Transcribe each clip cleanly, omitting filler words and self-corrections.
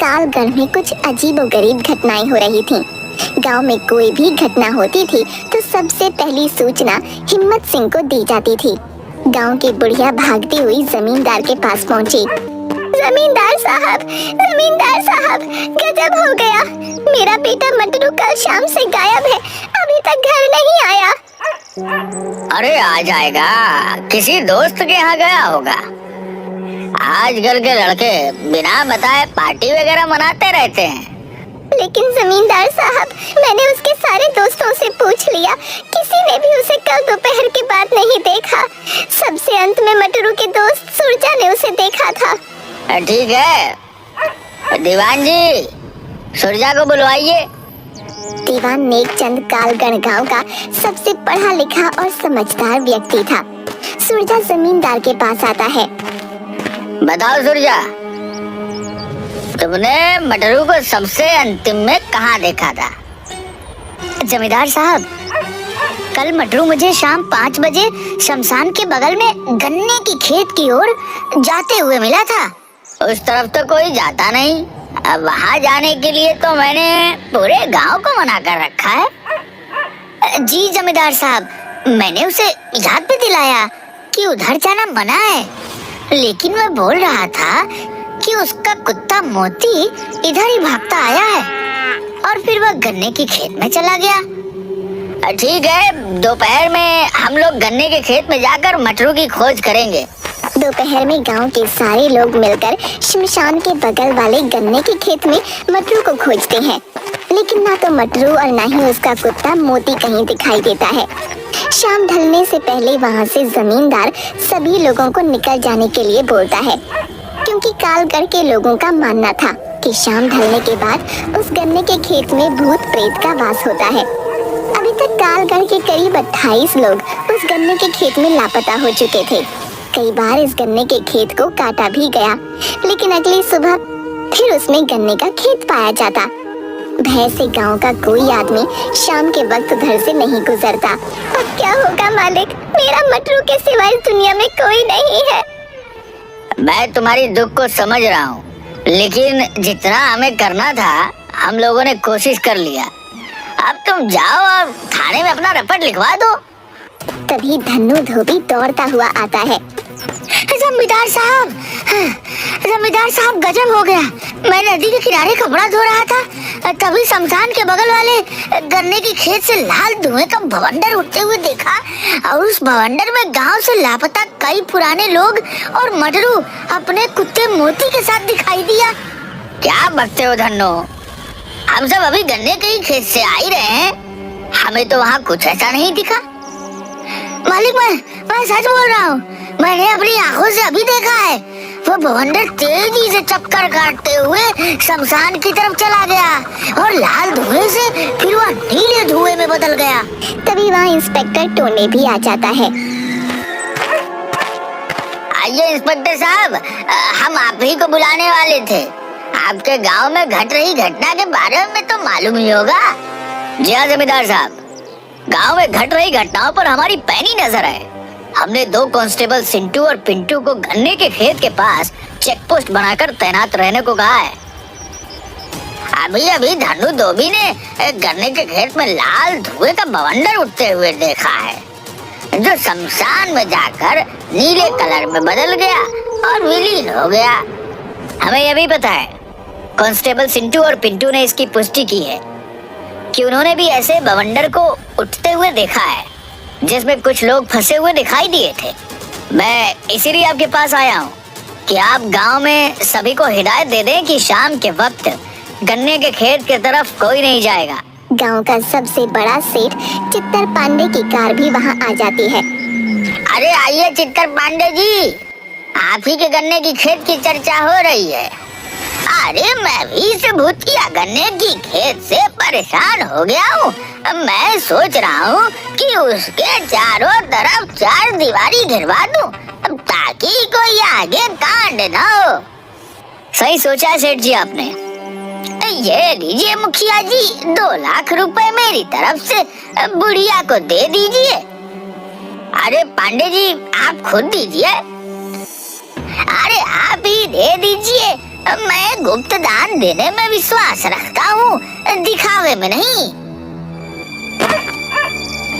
कालगढ़ में कुछ अजीबोगरीब घटनाएं हो रही थीं। गांव में कोई भी घटना होती थी तो सबसे पहली सूचना हिम्मत सिंह को दी जाती थी। गांव की बुढ़िया भागती हुई जमींदार के पास पहुंची। जमींदार साहब, गजब हो गया। मेरा बेटा मटरू कल शाम से गायब है, अभी तक घर नहीं आया। अरे आ जाएगा, किसी दोस्त के यहाँ गया होगा। आजकल के लड़के बिना बताए पार्टी वगैरह मनाते रहते हैं। लेकिन जमींदार साहब, मैंने उसके सारे दोस्तों से पूछ लिया, किसी ने भी उसे कल दोपहर के बाद नहीं देखा। सबसे अंत में मटरू के दोस्त सुरजा ने उसे देखा था। ठीक है, दीवान जी सुरजा को बुलवाइए। दीवान नेकचंद कालगढ़ गांव का सबसे पढ़ा लिखा और समझदार व्यक्ति था। सुरजा जमींदार के पास आता है। बताओ सुरजा, तुमने मटरू को सबसे अंतिम में कहाँ देखा था? जमींदार साहब, कल मटरू मुझे शाम 5 बजे शमशान के बगल में गन्ने की खेत की ओर जाते हुए मिला था। उस तरफ तो कोई जाता नहीं। अब वहाँ जाने के लिए तो मैंने पूरे गांव को मना कर रखा है। जी जमींदार साहब, मैंने उसे याद भी दिलाया कि उधर जाना मना है, लेकिन वह बोल रहा था कि उसका कुत्ता मोती इधर ही भागता आया है और फिर वह गन्ने की खेत में चला गया। ठीक है, दोपहर में हम लोग गन्ने के खेत में जाकर मटरू की खोज करेंगे। दोपहर में गांव के सारे लोग मिलकर शमशान के बगल वाले गन्ने के खेत में मटरू को खोजते हैं, लेकिन ना तो मटरू और ना ही उसका कुत्ता मोती कहीं दिखाई देता है। शाम ढलने से पहले वहां से जमींदार सभी लोगों को निकल जाने के लिए बोलता है, क्योंकि कालगढ़ के लोगों का मानना था कि शाम ढलने के बाद उस गन्ने के खेत में भूत प्रेत का वास होता है। अभी तक कालगढ़ के करीब 28 लोग उस गन्ने के खेत में लापता हो चुके थे। कई बार इस गन्ने के खेत को काटा भी गया, लेकिन अगली सुबह फिर उसमें गन्ने का खेत पाया जाता। भय से गांव का कोई आदमी शाम के वक्त उधर से नहीं गुजरता। अब क्या होगा मालिक, मेरा मटरू के सिवाय इस दुनिया में कोई नहीं है। मैं तुम्हारी दुख को समझ रहा हूँ, लेकिन जितना हमें करना था हम लोगों ने कोशिश कर लिया। अब तुम जाओ और थाने में अपना रपट लिखवा दो। तभी धन्नू धोबी दौड़ता हुआ आता है। जमींदार साहब, गजब हो गया। मैं नदी के किनारे कपड़ा धो रहा था, तभी शमशान के बगल वाले गन्ने की खेत से लाल धुएं का भवंडर उठते हुए देखा और उस भवंडर में गांव से लापता कई पुराने लोग और मटरू अपने कुत्ते मोती के साथ दिखाई दिया। क्या बकते हो धन्नो, हम सब अभी गन्ने के ही खेत से आ ही रहे हैं, हमें तो वहाँ कुछ ऐसा नहीं दिखा। मालिक, मैं सच बोल रहा हूँ, मैंने अपनी आंखों से अभी देखा है। वो भवंडर तेजी से चक्कर काटते हुए शमशान की तरफ चला गया और लाल धुएं से फिर वह नीले धुएं में बदल गया। तभी वहाँ इंस्पेक्टर टोने भी आ जाता है। आइए इंस्पेक्टर साहब, हम आप ही को बुलाने वाले थे। आपके गांव में घट रही घटना के बारे में तो मालूम ही होगा। जी हाँ जमींदार साहब, गांव में घट रही घटनाओं पर हमारी पैनी नजर है। हमने 2 कांस्टेबल सिंटू और पिंटू को गन्ने के खेत के पास चेक पोस्ट बनाकर तैनात रहने को कहा है। अभी अभी धन्नू धोबी ने गन्ने के खेत में लाल धुएं का बवंडर उठते हुए देखा है, जो शमशान में जाकर नीले कलर में बदल गया और विलीन हो गया। हमें यह भी पता है, कांस्टेबल सिंटू और पिंटू ने इसकी पुष्टि की है कि उन्होंने भी ऐसे बवंडर को उठते हुए देखा है, जिसमें कुछ लोग फंसे हुए दिखाई दिए थे। मैं इसीलिए आपके पास आया हूँ कि आप गांव में सभी को हिदायत दे दें कि शाम के वक्त गन्ने के खेत की तरफ कोई नहीं जाएगा। गांव का सबसे बड़ा सेठ चित्तर पांडे की कार भी वहां आ जाती है। अरे आइए चित्तर पांडे जी, आप ही के गन्ने की खेत की चर्चा हो रही है। अरे मैं भी इस भूतिया गन्ने की खेत से परेशान हो गया हूँ। मैं सोच रहा हूँ कि उसके चारों तरफ 4 दीवारी घिरवा दूं, ताकि कोई आगे कांड न हो। सही सोचा है सेठ जी आपने। ये लीजिए मुखिया जी, 2 लाख रुपए मेरी तरफ से बुढ़िया को दे दीजिए। अरे पांडे जी, आप खुद दीजिए। अरे आप ही दे दीजिए, मैं गुप्त दान देने में विश्वास रखता हूँ, दिखावे में नहीं।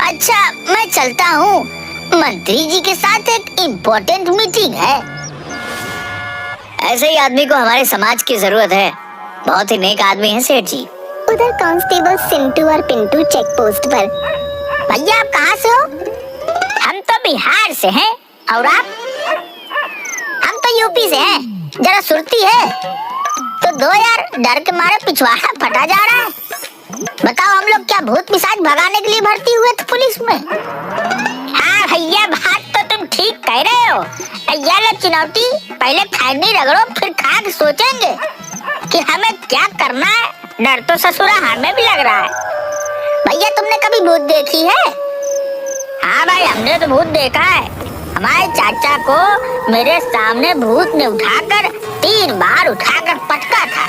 अच्छा, मैं चलता हूँ, मंत्री जी के साथ एक इम्पोर्टेंट मीटिंग है। ऐसे ही आदमी को हमारे समाज की जरूरत है। बहुत ही नेक आदमी है सेठ जी। उधर कांस्टेबल सिंटू और पिंटू चेक पोस्ट पर। भैया आप कहाँ से हो? हम तो बिहार से हैं। और आप? हम तो यूपी से हैं। जरा सुरती है तो दो यार, डर के मारे पिछवाड़ा फटा जा रहा है। बताओ, हम लोग क्या भूत पिशाच भगाने के लिए भर्ती हुए थे पुलिस में? हाँ भैया, बात तो तुम ठीक कह रहे हो। ये लो चिनौटी, पहले खैनी रगड़ो, फिर खा के सोचेंगे कि हमें क्या करना है। डर तो ससुरा हमें भी लग रहा है। भैया तुमने कभी भूत देखी है? हाँ भाई, हमने तो भूत देखा है। हमारे चाचा को मेरे सामने भूत ने उठाकर 3 बार उठाकर पटका था।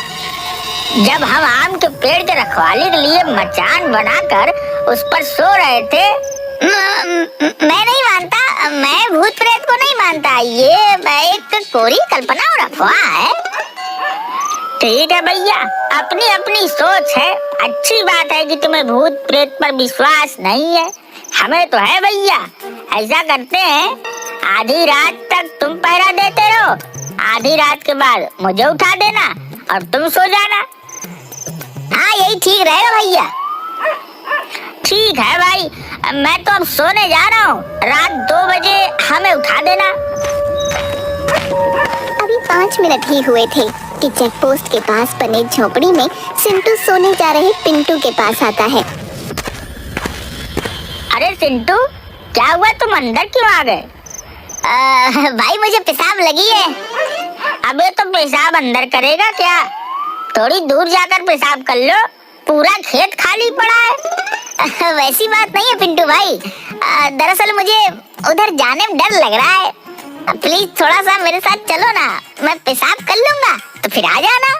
जब हम आम के पेड़ के रखवाली के लिए मचान बनाकर उस पर सो रहे थे। मैं नहीं मानता, मैं भूत प्रेत को नहीं मानता। ये एक कोरी कल्पना और अफवाह है। ठीक है भैया, अपनी अपनी सोच है। अच्छी बात है कि तुम्हें भूत प्रेत पर विश्वास नहीं है, हमें तो है भैया। ऐसा करते हैं, आधी रात तक तुम पहरा देते रहो, आधी रात के बाद मुझे उठा देना और तुम सो जाना। हाँ, यही ठीक रहेगा भैया। ठीक है भाई, मैं तो अब सोने जा रहा हूँ। रात 2 बजे हमें उठा देना। अभी 5 मिनट ही हुए थे कि चेक पोस्ट के पास बने झोपड़ी में सिंटू सोने जा रहे पिंटू के पास आता है। अरे सिंटू, क्या हुआ, तुम अंदर क्यों आ गए? भाई मुझे पेशाब लगी है। अबे तो पेशाब अंदर करेगा क्या? थोड़ी दूर जाकर पेशाब कर लो, पूरा खेत खाली पड़ा है। वैसी बात नहीं है पिंटू भाई, दरअसल मुझे उधर जाने में डर लग रहा है। प्लीज थोड़ा सा मेरे साथ चलो ना, मैं पेशाब कर लूंगा तो फिर आ जाना।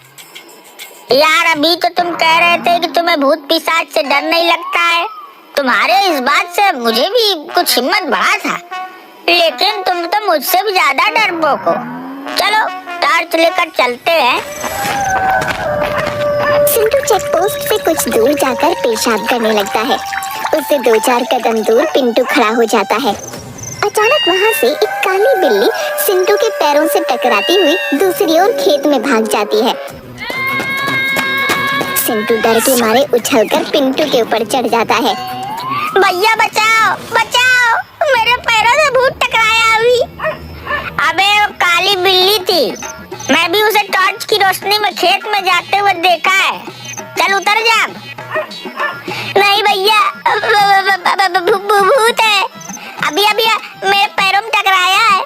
यार अभी तो तुम कह रहे थे कि तुम्हें भूत पिशाच से डर नहीं लगता है। तुम्हारे इस बात से मुझे भी कुछ हिम्मत बढ़ा था, लेकिन तुम तो मुझसे भी ज्यादा डरपोक हो। चलो टॉर्च लेकर चलते हैं। सिंटू चेक पोस्ट से कुछ दूर जाकर पेशाब करने लगता है। उससे 2-4 कदम दूर पिंटू खड़ा हो जाता है। अचानक वहाँ से एक काली बिल्ली सिंटू के पैरों से टकराती हुई दूसरी ओर खेत में भाग जाती है। सिंटू डर के मारे उछलकर पिंटू के ऊपर चढ़ जाता है। भैया बचाओ बचाओ, मेरे पैरों से भूत टकराया अभी। अबे वो काली बिल्ली थी, मैं भी उसे टॉर्च की रोशनी में खेत में जाते हुए देखा है। चल उतर जा। नहीं भैया, भूत है। अभी मेरे पैरों में टकराया है,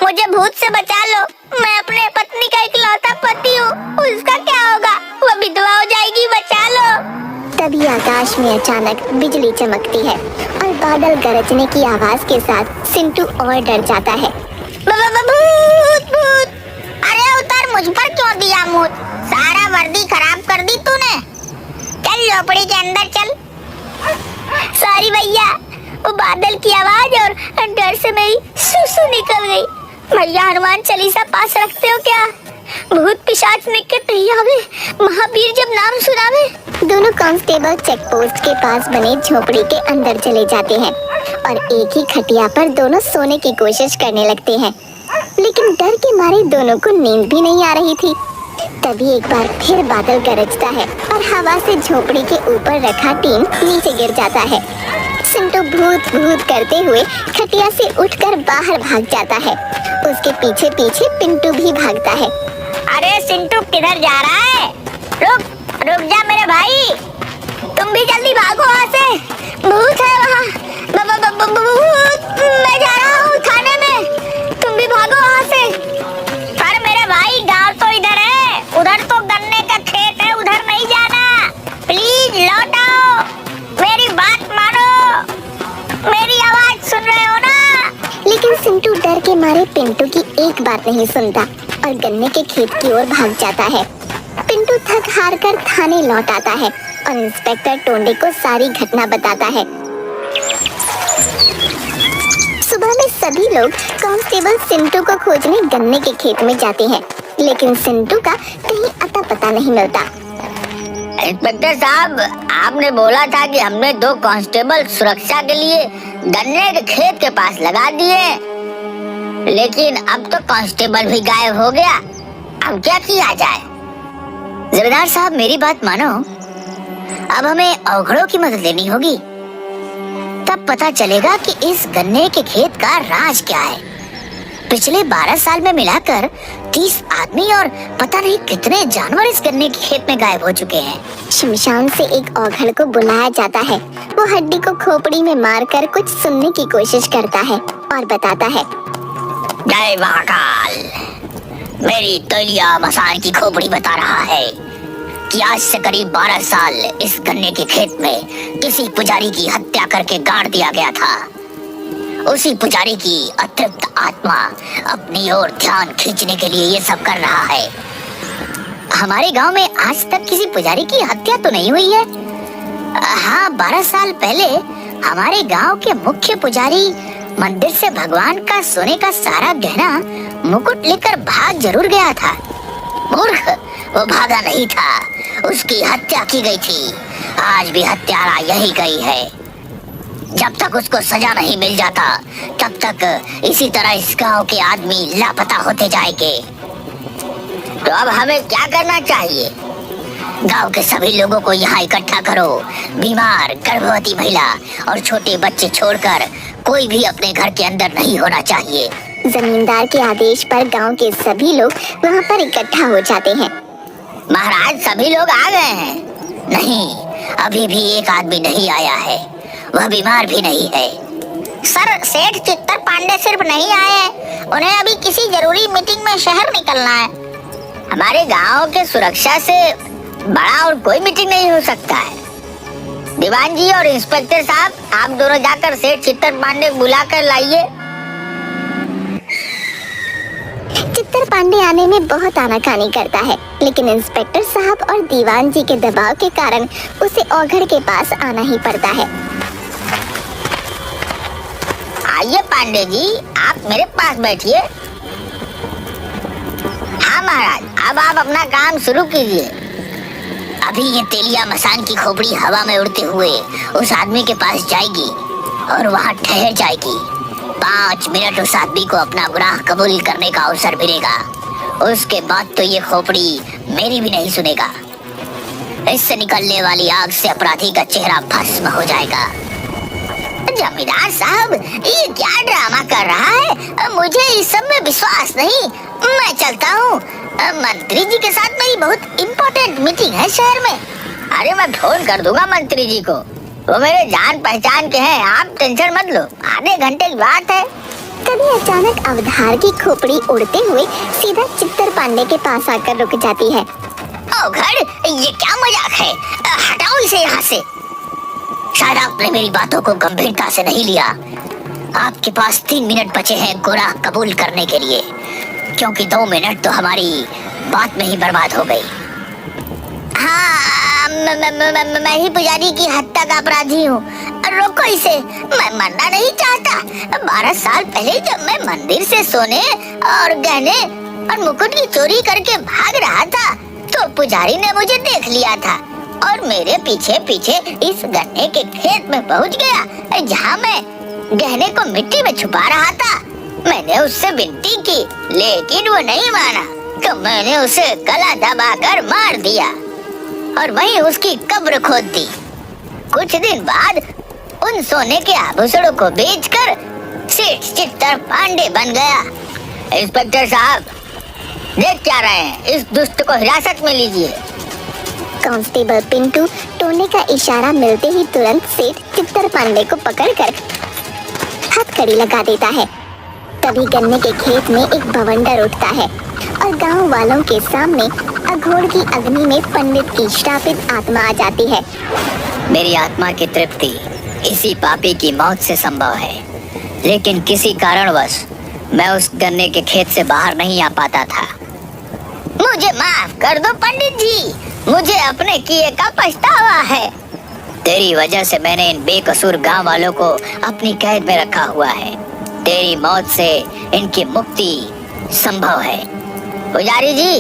मुझे भूत से बचा लो। मैं अपने पत्नी का इकलौता पति हूँ, उसका क्या होगा? वो विधवा हो जाएगी, बचा लो। तभी आकाश में अचानक बिजली चमकती है और बादल गरजने की आवाज के साथ सिंटू और डर जाता है। भूत भूत! अरे उतर, मुझ पर क्यों दिया मुँह? सारा वर्दी खराब कर दी तूने। चल झोपड़ी के अंदर चल। सॉरी भैया, वो बादल की आवाज और डर से मेरी सुसु निकल गई। भैया हनुमान चालीसा पास रखते हो क्या? भूत पिशाच निकट नहीं आवे, महावीर जब नाम सुनावे। दोनों कांस्टेबल चेक पोस्ट के पास बने झोपड़ी के अंदर चले जाते हैं और एक ही खटिया पर दोनों सोने की कोशिश करने लगते हैं, लेकिन डर के मारे दोनों को नींद भी नहीं आ रही थी। तभी एक बार फिर बादल गरजता है और हवा से झोपड़ी के ऊपर रखा टीन नीचे गिर जाता है। सिंटू भूत भूत करते हुए खटिया से उठकर बाहर भाग जाता है। उसके पीछे पीछे पिंटू भी भागता है। अरे सिंटू किधर जा रहा है? रुक जा मेरे भाई, तुम भी जल्दी भागो वहाँ से, भूत है वहाँ। मैं जा रहा हूँ थाने में, तुम भी भागो वहाँ से। पर मेरे भाई गाँव तो इधर है, उधर तो गन्ने का खेत है, उधर नहीं जाना। प्लीज लौट आओ, मेरी बात मानो, मेरी आवाज सुन रहे हो ना? लेकिन सिंटू डर के मारे पिंटू की एक बात नहीं सुनता और गन्ने के खेत की ओर भाग जाता है। पिंटू थक हार कर थाने लौट आता है और इंस्पेक्टर टोंडे को सारी घटना बताता है। सुबह में सभी लोग कांस्टेबल सिंटू को खोजने गन्ने के खेत में जाते हैं। लेकिन सिंटू का कहीं अता पता नहीं मिलता। इंस्पेक्टर साहब, आपने बोला था कि हमने 2 कांस्टेबल सुरक्षा के लिए गन्ने के खेत के पास लगा दिए, लेकिन अब तो कांस्टेबल भी गायब हो गया। अब क्या किया जाए? जमींदार साहब, मेरी बात मानो, अब हमें अवघड़ों की मदद लेनी होगी। तब पता चलेगा कि इस गन्ने के खेत का राज क्या है। पिछले 12 साल में मिलाकर 30 आदमी और पता नहीं कितने जानवर इस गन्ने के खेत में गायब हो चुके हैं। शमशान से एक औघड़ को बुलाया जाता है। वो हड्डी को खोपड़ी में मारकर कुछ सुनने की कोशिश करता है और बताता है, जय महाकाल, मेरी तौलिया मसान की खोपड़ी बता रहा है कि आज से करीब 12 साल इस गन्ने के खेत में किसी पुजारी की हत्या करके गाड़ दिया गया था। उसी पुजारी की अतृप्त आत्मा अपनी ओर ध्यान खींचने के लिए ये सब कर रहा है। हमारे गांव में आज तक किसी पुजारी की हत्या तो नहीं हुई है। हाँ, 12 साल पहले हमारे गांव के मुख्य पुजारी मंदिर से भगवान का सोने का सारा गहना मुकुट लेकर भाग जरूर गया था। मूर्ख, वो भागा नहीं था, उसकी हत्या की गई थी। आज भी हत्यारा यही गई है। जब तक उसको सजा नहीं मिल जाता तब तक इसी तरह इस गांव के आदमी लापता होते जाएंगे। तो अब हमें क्या करना चाहिए? गांव के सभी लोगों को यहाँ इकट्ठा करो। बीमार, गर्भवती महिला और छोटे बच्चे छोड़कर कोई भी अपने घर के अंदर नहीं होना चाहिए। जमींदार के आदेश पर गांव के सभी लोग वहाँ पर इकट्ठा हो जाते हैं। महाराज, सभी लोग आ गए हैं? नहीं, अभी भी एक आदमी नहीं आया है। वह बीमार भी नहीं है। सर, सेठ चित्तर पांडे सिर्फ नहीं आए हैं, उन्हें अभी किसी जरूरी मीटिंग में शहर निकलना है। हमारे गांव के सुरक्षा से बड़ा और कोई मीटिंग नहीं हो सकता है। दीवान जी और इंस्पेक्टर साहब, आप दोनों जाकर सेठ चित्तर पांडे बुला कर लाइए। चित्तर पांडे आने में बहुत आनाकानी करता है, लेकिन इंस्पेक्टर साहब और दीवान जी के दबाव के कारण उसे औघड़ के पास आना ही पड़ता है। आइए पांडे जी, आप मेरे पास बैठिए। हाँ महाराज, अब आप अपना काम शुरू कीजिए। अभी ये तेलिया मसान की खोपड़ी हवा में उड़ते हुए उस आदमी के पास जाएगी और वहाँ ठहर जाएगी। 5 मिनट उस आदमी को अपना गुनाह कबूल करने का अवसर मिलेगा। उसके बाद तो ये खोपड़ी मेरी भी नहीं सुनेगा। इससे निकलने वाली आग से अपराधी का चेहरा भस्म हो जाएगा। जमींदार साहब, ये क्या ड्रामा कर रहा है? मुझे इस सब में विश्वास नहीं। मैं चलता हूँ। मंत्री जी के साथ मेरी बहुत इम्पोर्टेंट मीटिंग है शहर में। अरे मैं फोन कर दूंगा मंत्री जी को, वो मेरे जान पहचान के हैं। आप टेंशन मत लो, आधे घंटे की बात है। तभी अचानक अवधार की खोपड़ी उड़ते हुए सीधा चित्तर पांडे के पास आकर रुक जाती है। औघड़, ये क्या मजाक है? हटाओ इसे यहाँ से। शायद आपने मेरी बातों को गंभीरता से नहीं लिया। आपके पास 3 मिनट बचे हैं गुनाह कबूल करने के लिए, क्योंकि 2 मिनट तो हमारी बात में ही बर्बाद हो गई। हाँ, मैं ही पुजारी की हत्या का अपराधी हूँ। रोको इसे, मैं मरना नहीं चाहता। 12 साल पहले जब मैं मंदिर से सोने और गहने और मुकुट की चोरी करके भाग रहा था तो पुजारी ने मुझे देख लिया था और मेरे पीछे पीछे इस गन्ने के खेत में पहुँच गया जहाँ मैं गहने को मिट्टी में छुपा रहा था। मैंने उससे विनती की, लेकिन वो नहीं माना, तो मैंने उसे गला दबाकर मार दिया और वहीं उसकी कब्र खोद दी। कुछ दिन बाद उन सोने के आभूषणों को बेचकर सेठ चित्तर पांडे बन गया। इंस्पेक्टर साहब, देख क्या रहे हैं? इस दुष्ट को हिरासत में लीजिए। कांस्टेबल पिंटू टोने का इशारा मिलते ही तुरंत सेठ चित्तर पांडे को पकड़कर हथकड़ी लगा देता है। तभी गन्ने के खेत में एक बवंडर उठता है और गांव वालों के सामने अघोर की अग्नि में पंडित की श्रापित आत्मा आ जाती है। मेरी आत्मा की तृप्ति इसी पापी की मौत से संभव है, लेकिन किसी कारणवश मैं उस गन्ने के खेत से बाहर नहीं आ पाता था। मुझे माफ कर दो पंडित जी, मुझे अपने किए का पछतावा है। तेरी वजह से मैंने इन बेकसूर गांव वालों को अपनी कैद में रखा हुआ है। तेरी मौत से इनकी मुक्ति संभव है। पुजारी जी,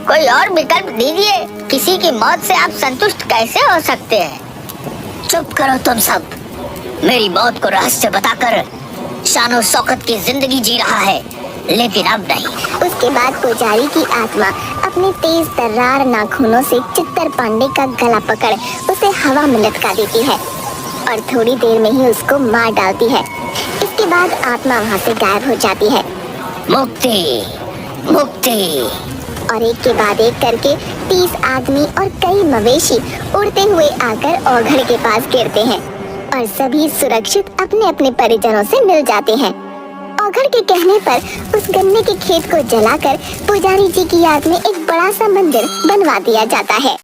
कोई और विकल्प दीजिए। किसी की मौत से आप संतुष्ट कैसे हो सकते हैं? चुप करो तुम सब। मेरी मौत को रहस्य बताकर शानो शौकत की जिंदगी जी रहा है, लेकिन अब नहीं। उसके बाद पुजारी की आत्मा अपने तेज तर्रार नाखूनों से चित्तर पांडे का गला पकड़ उसे हवा में लटका देती है और थोड़ी देर में ही उसको मार डालती है। इसके बाद आत्मा वहाँ से गायब हो जाती है मुक्ति, मुक्ति। और एक के बाद एक करके 30 आदमी और कई मवेशी उड़ते हुए आकर औघड़ के पास गिरते हैं और सभी सुरक्षित अपने अपने परिजनों से मिल जाते हैं। औघड़ के कहने पर उस गन्ने के खेत को जलाकर पुजारी जी की याद में एक बड़ा सा मंदिर बनवा दिया जाता है।